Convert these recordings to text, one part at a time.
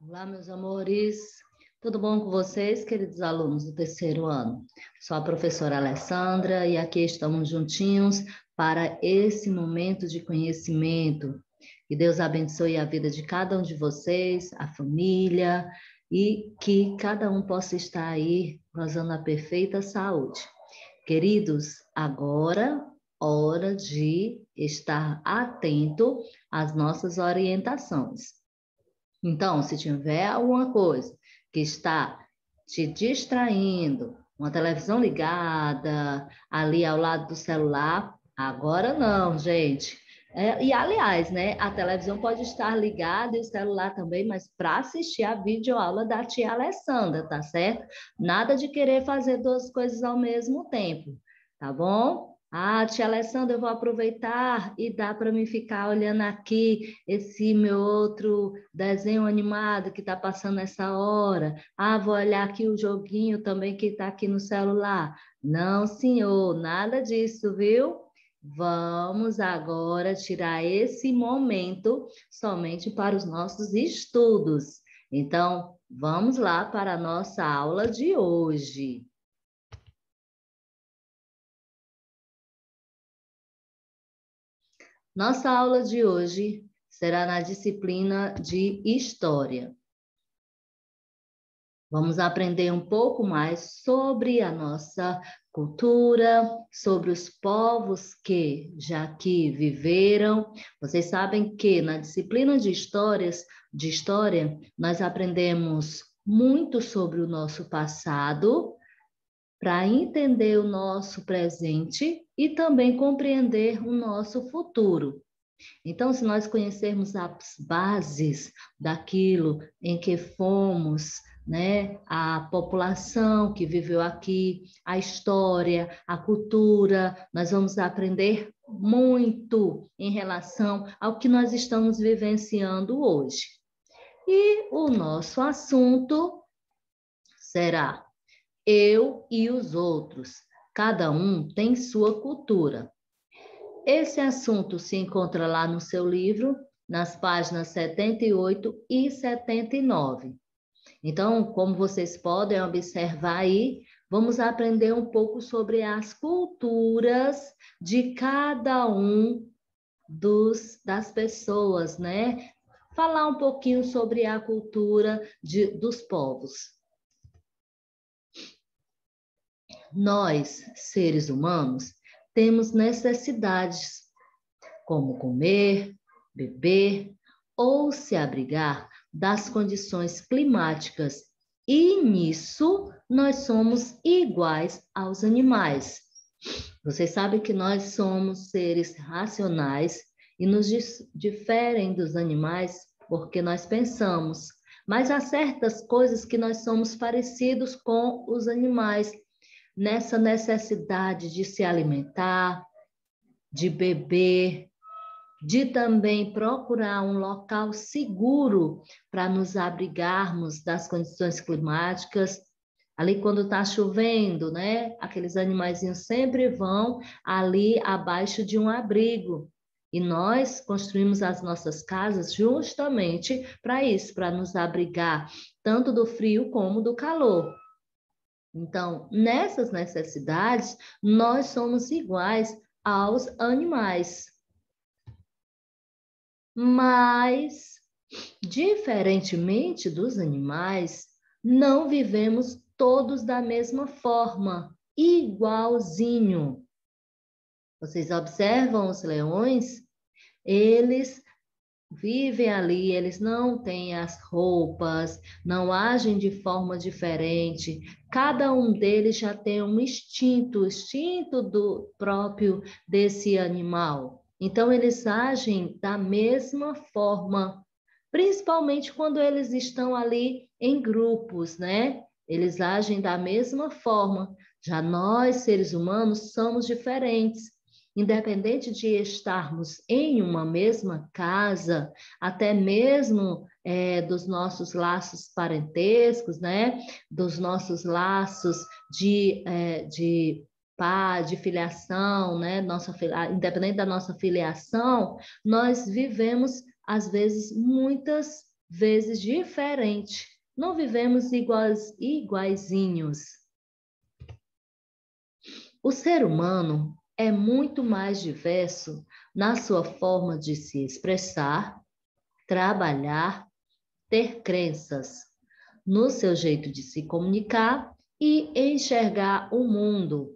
Olá, meus amores. Tudo bom com vocês, queridos alunos do terceiro ano? Sou a professora Alessandra e aqui estamos juntinhos para esse momento de conhecimento. Que Deus abençoe a vida de cada um de vocês, a família, e que cada um possa estar aí gozando a perfeita saúde. Queridos, agora hora de estar atento às nossas orientações. Então, se tiver alguma coisa que está te distraindo, uma televisão ligada, ali ao lado do celular, agora não, gente. E, aliás, né, a televisão pode estar ligada e o celular também, mas para assistir a videoaula da tia Alessandra, tá certo? Nada de querer fazer duas coisas ao mesmo tempo, tá bom? Ah, tia Alessandra, eu vou aproveitar e dá para mim ficar olhando aqui esse meu outro desenho animado que está passando nessa hora. Ah, vou olhar aqui o joguinho também que está aqui no celular. Não, senhor, nada disso, viu? Vamos agora tirar esse momento somente para os nossos estudos. Então, vamos lá para a nossa aula de hoje. Nossa aula de hoje será na disciplina de História. Vamos aprender um pouco mais sobre a nossa cultura, sobre os povos que já aqui viveram. Vocês sabem que na disciplina de história, nós aprendemos muito sobre o nosso passado, para entender o nosso presente e também compreender o nosso futuro. Então, se nós conhecermos as bases daquilo em que fomos, né, a população que viveu aqui, a história, a cultura, nós vamos aprender muito em relação ao que nós estamos vivenciando hoje. E o nosso assunto será eu e os outros. Cada um tem sua cultura. Esse assunto se encontra lá no seu livro, nas páginas 78 e 79. Então, como vocês podem observar aí, vamos aprender um pouco sobre as culturas de cada um das pessoas, né? Falar um pouquinho sobre a cultura dos povos. Nós, seres humanos, temos necessidades, como comer, beber ou se abrigar das condições climáticas, e nisso nós somos iguais aos animais. Vocês sabem que nós somos seres racionais e nos diferem dos animais porque nós pensamos, mas há certas coisas que nós somos parecidos com os animais, nessa necessidade de se alimentar, de beber, de também procurar um local seguro para nos abrigarmos das condições climáticas. Ali quando está chovendo, né? Aqueles animaizinhos sempre vão ali abaixo de um abrigo. E nós construímos as nossas casas justamente para isso, para nos abrigar tanto do frio como do calor. Então, nessas necessidades, nós somos iguais aos animais. Mas, diferentemente dos animais, não vivemos todos da mesma forma, igualzinho. Vocês observam os leões? Eles vivem ali, eles não têm as roupas, não agem de forma diferente. Cada um deles já tem um instinto, o instinto do próprio desse animal. Então, eles agem da mesma forma, principalmente quando eles estão ali em grupos, né? Eles agem da mesma forma. Já nós, seres humanos, somos diferentes. Independente de estarmos em uma mesma casa, até mesmo dos nossos laços parentescos, né? Dos nossos laços de filiação, né? Independente da nossa filiação, nós vivemos, às vezes, muitas vezes diferente. Não vivemos iguaizinhos. O ser humano é muito mais diverso na sua forma de se expressar, trabalhar, ter crenças, no seu jeito de se comunicar e enxergar o mundo.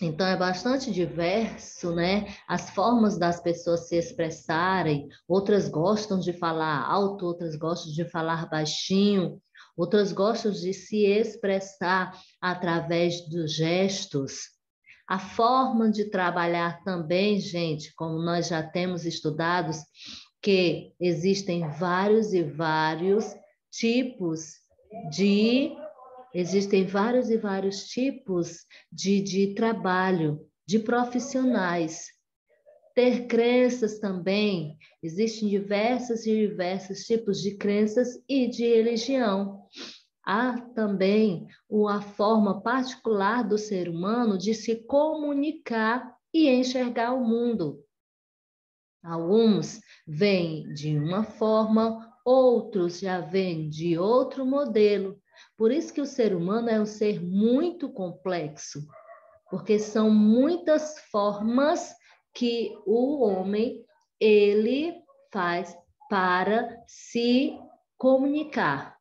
Então, é bastante diverso, né? As formas das pessoas se expressarem. Outras gostam de falar alto, outras gostam de falar baixinho, outras gostam de se expressar através dos gestos. A forma de trabalhar também, gente, como nós já temos estudado, que existem vários e vários tipos de Existem vários e vários tipos de trabalho, de profissionais. Ter crenças também, existem diversos e diversos tipos de crenças e de religião. Há também uma forma particular do ser humano de se comunicar e enxergar o mundo. Alguns vêm de uma forma, outros já vêm de outro modelo. Por isso que o ser humano é um ser muito complexo, porque são muitas formas que o homem ele faz para se comunicar,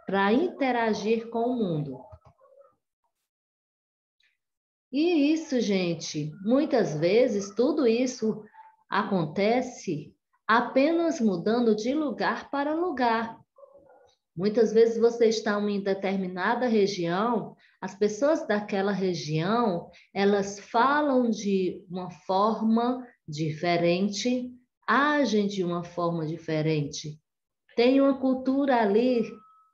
para interagir com o mundo. E isso, gente, muitas vezes tudo isso acontece apenas mudando de lugar para lugar. Muitas vezes você está em determinada região, as pessoas daquela região, elas falam de uma forma diferente, agem de uma forma diferente. Tem uma cultura ali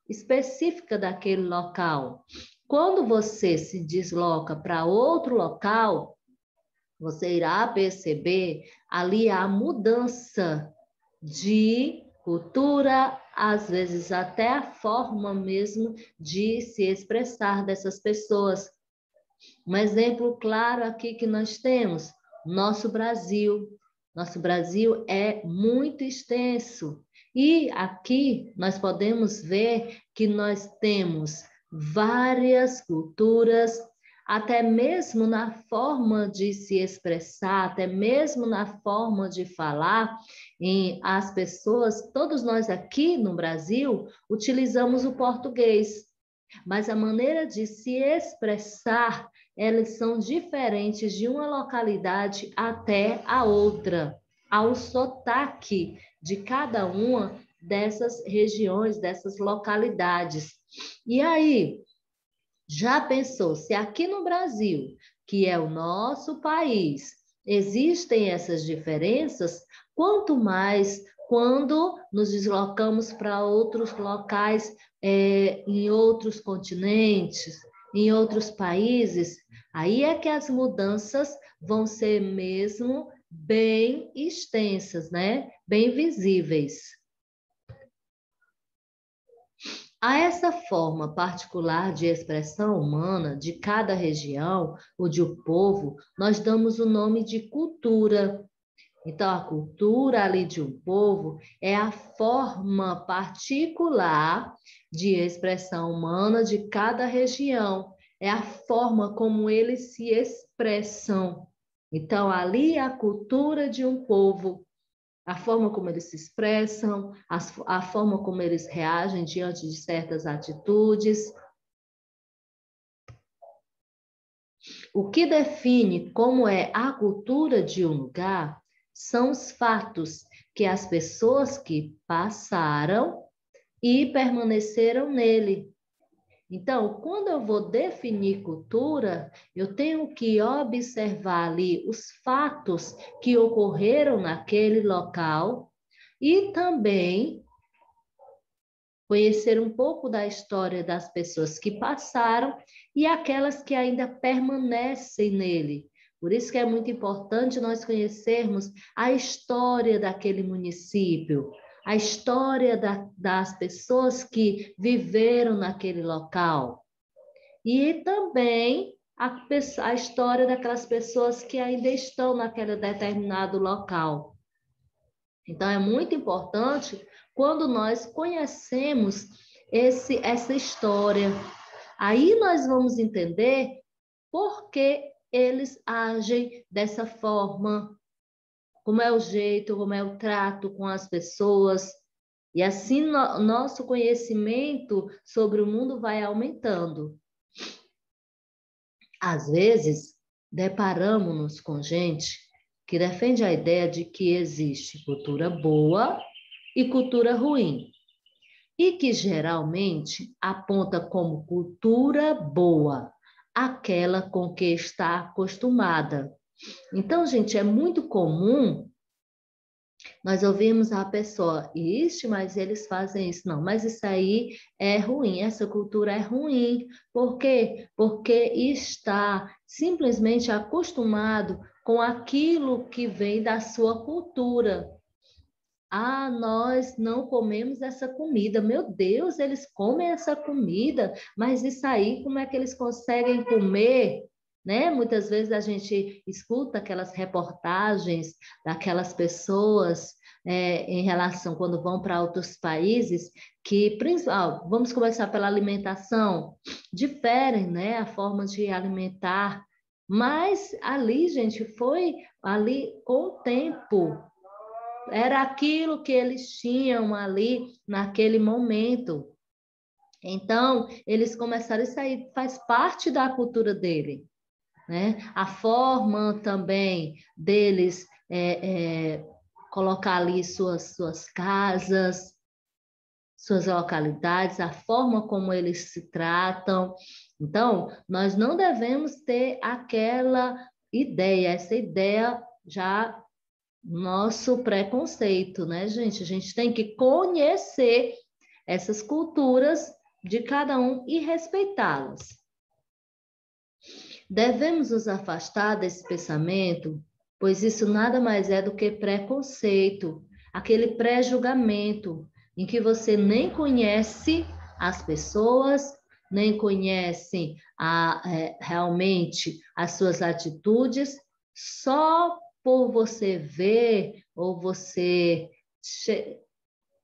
específica daquele local. Quando você se desloca para outro local, você irá perceber ali a mudança de cultura, às vezes até a forma mesmo de se expressar dessas pessoas. Um exemplo claro aqui que nós temos, nosso Brasil. Nosso Brasil é muito extenso. E aqui nós podemos ver que nós temos várias culturas, até mesmo na forma de se expressar, até mesmo na forma de falar, as pessoas, todos nós aqui no Brasil, utilizamos o português, mas a maneira de se expressar, elas são diferentes de uma localidade até a outra, ao sotaque de cada uma dessas regiões, dessas localidades. E aí, já pensou se aqui no Brasil, que é o nosso país, existem essas diferenças, quanto mais quando nos deslocamos para outros locais, em outros continentes, em outros países, aí é que as mudanças vão ser mesmo bem extensas, né? Bem visíveis. A essa forma particular de expressão humana de cada região ou de um povo, nós damos o nome de cultura. Então, a cultura ali de um povo é a forma particular de expressão humana de cada região, é a forma como eles se expressam. Então, ali é a cultura de um povo, a forma como eles se expressam, a forma como eles reagem diante de certas atitudes. O que define como é a cultura de um lugar são os fatos que as pessoas que passaram e permaneceram nele. Então, quando eu vou definir cultura, eu tenho que observar ali os fatos que ocorreram naquele local e também conhecer um pouco da história das pessoas que passaram e aquelas que ainda permanecem nele. Por isso que é muito importante nós conhecermos a história daquele município, a história das pessoas que viveram naquele local. E também a história daquelas pessoas que ainda estão naquele determinado local. Então, é muito importante quando nós conhecemos essa história. Aí nós vamos entender por que eles agem dessa forma, como é o jeito, como é o trato com as pessoas. E assim nosso conhecimento sobre o mundo vai aumentando. Às vezes, deparamos-nos com gente que defende a ideia de que existe cultura boa e cultura ruim, e que geralmente aponta como cultura boa aquela com que está acostumada. Então, gente, é muito comum nós ouvimos a pessoa, mas eles fazem isso. Não, mas isso aí é ruim, essa cultura é ruim. Por quê? Porque está simplesmente acostumado com aquilo que vem da sua cultura. Ah, nós não comemos essa comida. Meu Deus, eles comem essa comida, mas isso aí, como é que eles conseguem comer? Né? Muitas vezes a gente escuta aquelas reportagens daquelas pessoas em relação quando vão para outros países que, vamos começar pela alimentação, diferem, né, a forma de alimentar, mas ali, gente, foi ali com o tempo. Era aquilo que eles tinham ali naquele momento. Então, eles começaram, isso aí faz parte da cultura dele, né? A forma também deles colocar ali suas casas, suas localidades, a forma como eles se tratam. Então, nós não devemos ter aquela ideia, essa ideia já nosso preconceito, né, gente? A gente tem que conhecer essas culturas de cada um e respeitá-las. Devemos nos afastar desse pensamento, pois isso nada mais é do que preconceito, aquele pré-julgamento em que você nem conhece as pessoas, nem conhece realmente as suas atitudes, só por você ver ou você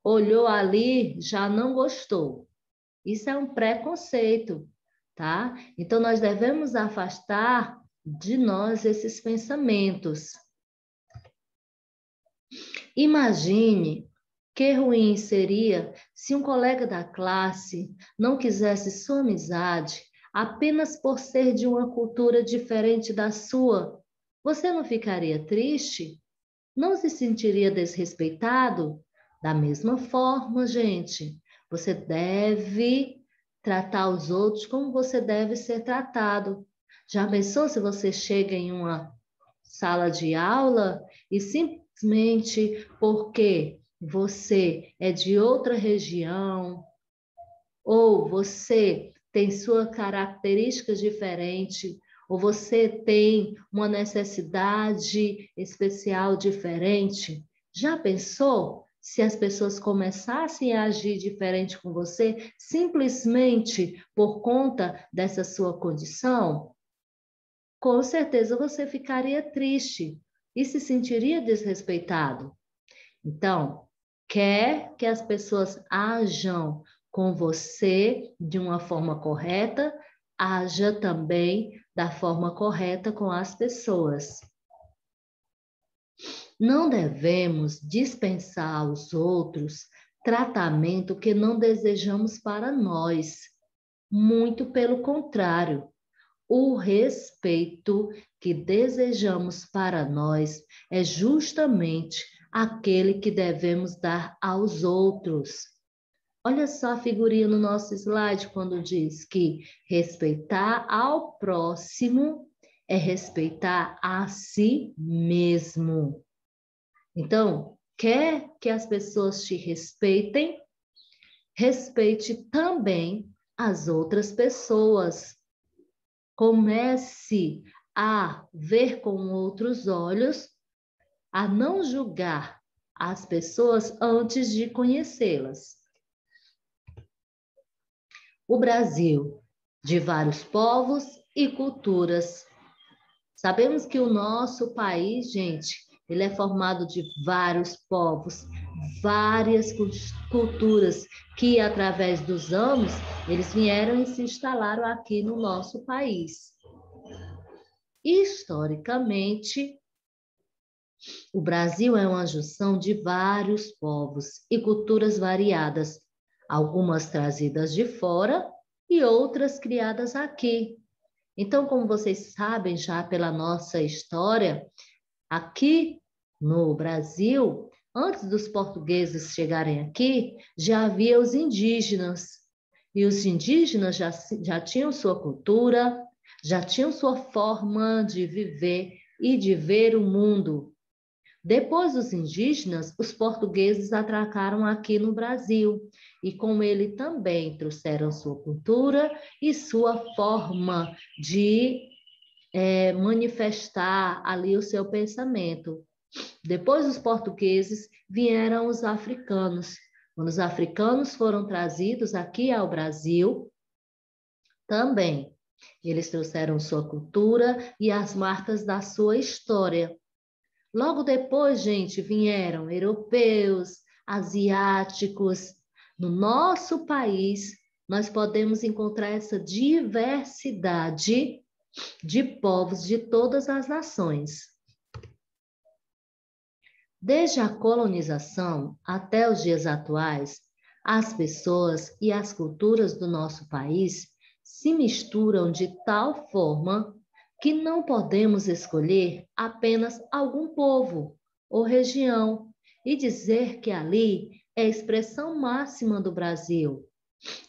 olhou ali, já não gostou. Isso é um preconceito, tá? Então, nós devemos afastar de nós esses pensamentos. Imagine que ruim seria se um colega da classe não quisesse sua amizade apenas por ser de uma cultura diferente da sua. Você não ficaria triste? Não se sentiria desrespeitado? Da mesma forma, gente, você deve tratar os outros como você deve ser tratado. Já pensou se você chega em uma sala de aula e simplesmente porque você é de outra região ou você tem sua característica diferente, ou você tem uma necessidade especial diferente, já pensou se as pessoas começassem a agir diferente com você simplesmente por conta dessa sua condição? Com certeza você ficaria triste e se sentiria desrespeitado. Então, quer que as pessoas ajam com você de uma forma correta, haja também da forma correta com as pessoas. Não devemos dispensar aos outros tratamento que não desejamos para nós. Muito pelo contrário, o respeito que desejamos para nós é justamente aquele que devemos dar aos outros. Olha só a figurinha no nosso slide quando diz que respeitar ao próximo é respeitar a si mesmo. Então, quer que as pessoas te respeitem, respeite também as outras pessoas. Comece a ver com outros olhos, a não julgar as pessoas antes de conhecê-las. O Brasil, de vários povos e culturas. Sabemos que o nosso país, gente, ele é formado de vários povos, várias culturas que, através dos anos, eles vieram e se instalaram aqui no nosso país. Historicamente, o Brasil é uma junção de vários povos e culturas variadas, algumas trazidas de fora e outras criadas aqui. Então, como vocês sabem já pela nossa história, aqui no Brasil, antes dos portugueses chegarem aqui, já havia os indígenas. E os indígenas já tinham sua cultura, já tinham sua forma de viver e de ver o mundo. Depois dos indígenas, os portugueses atracaram aqui no Brasil e com ele também trouxeram sua cultura e sua forma de manifestar ali o seu pensamento. Depois dos portugueses, vieram os africanos. Quando os africanos foram trazidos aqui ao Brasil, também eles trouxeram sua cultura e as marcas da sua história. Logo depois, gente, vieram europeus, asiáticos. No nosso país, nós podemos encontrar essa diversidade de povos de todas as nações. Desde a colonização até os dias atuais, as pessoas e as culturas do nosso país se misturam de tal forma que não podemos escolher apenas algum povo ou região e dizer que ali é a expressão máxima do Brasil.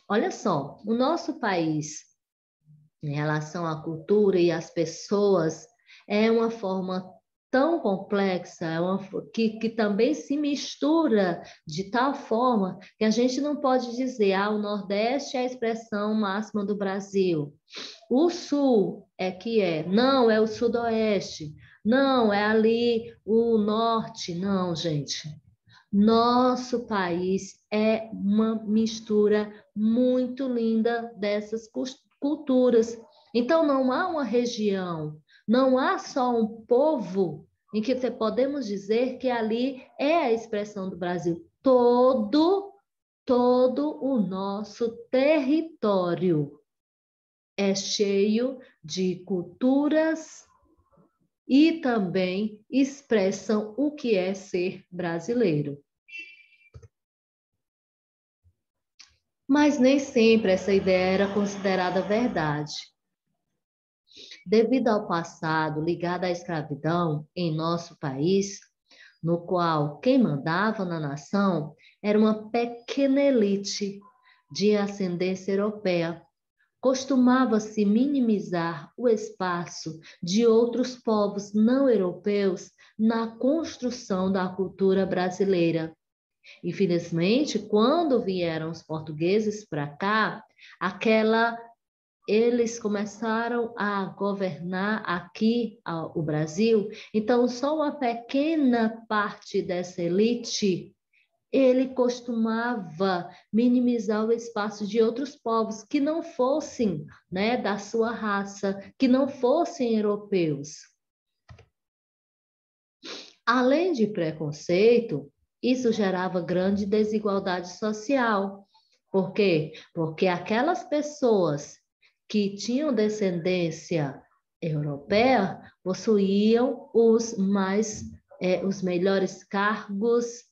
Olha só, o nosso país, em relação à cultura e às pessoas, é uma forma tão complexa, que também se mistura de tal forma que a gente não pode dizer, o Nordeste é a expressão máxima do Brasil. O Sul é que é. Não, é o Sudoeste. Não, é ali o Norte. Não, gente. Nosso país é uma mistura muito linda dessas culturas. Então, não há uma região, não há só um povo em que podemos dizer que ali é a expressão do Brasil. Todo o nosso território é cheio de culturas e também expressam o que é ser brasileiro. Mas nem sempre essa ideia era considerada verdade. Devido ao passado ligado à escravidão em nosso país, no qual quem mandava na nação era uma pequena elite de ascendência europeia, costumava-se minimizar o espaço de outros povos não europeus na construção da cultura brasileira. Infelizmente, quando vieram os portugueses para cá, eles começaram a governar aqui o Brasil, então só uma pequena parte dessa elite ele costumava minimizar o espaço de outros povos que não fossem, né, da sua raça, que não fossem europeus. Além de preconceito, isso gerava grande desigualdade social. Por quê? Porque aquelas pessoas que tinham descendência europeia possuíam os melhores cargos,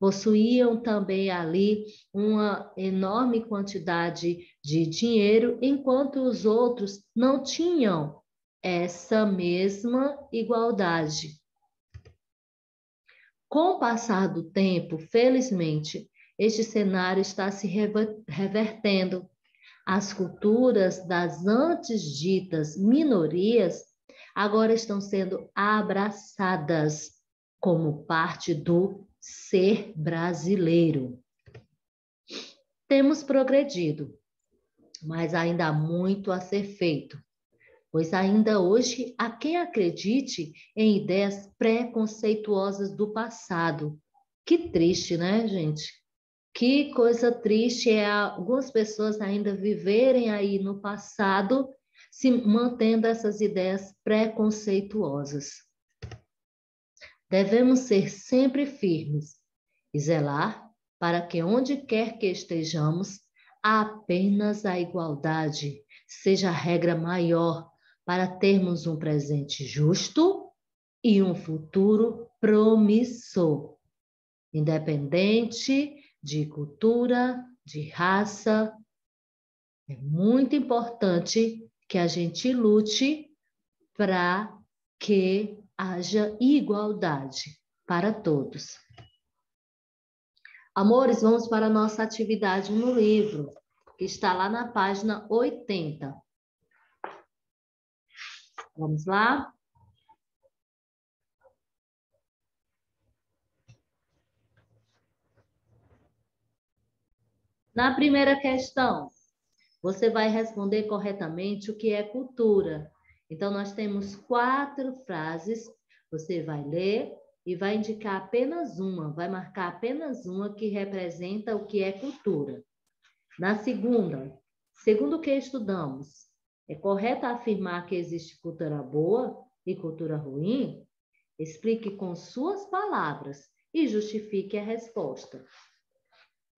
possuíam também ali uma enorme quantidade de dinheiro, enquanto os outros não tinham essa mesma igualdade. Com o passar do tempo, felizmente, este cenário está se revertendo. As culturas das antes ditas minorias agora estão sendo abraçadas como parte do ser brasileiro. Temos progredido, mas ainda há muito a ser feito, pois ainda hoje há quem acredite em ideias preconceituosas do passado. Que triste, né, gente? Que coisa triste é algumas pessoas ainda viverem aí no passado, se mantendo essas ideias preconceituosas. Devemos ser sempre firmes e zelar para que onde quer que estejamos, apenas a igualdade seja a regra maior para termos um presente justo e um futuro promissor, independente de cultura, de raça. É muito importante que a gente lute para que haja igualdade para todos. Amores, vamos para a nossa atividade no livro, que está lá na página 80. Vamos lá? Na primeira questão, você vai responder corretamente o que é cultura. Então, nós temos 4 frases. Você vai ler e vai indicar apenas uma, vai marcar apenas uma que representa o que é cultura. Na segunda, segundo o que estudamos, é correto afirmar que existe cultura boa e cultura ruim? Explique com suas palavras e justifique a resposta.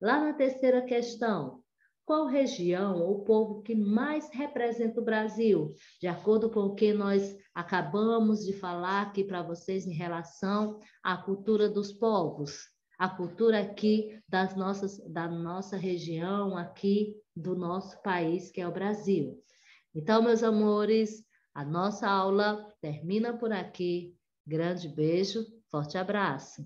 Lá na terceira questão, qual região ou povo que mais representa o Brasil? De acordo com o que nós acabamos de falar aqui para vocês em relação à cultura dos povos, a cultura aqui da nossa região, aqui do nosso país, que é o Brasil. Então, meus amores, a nossa aula termina por aqui. Grande beijo, forte abraço.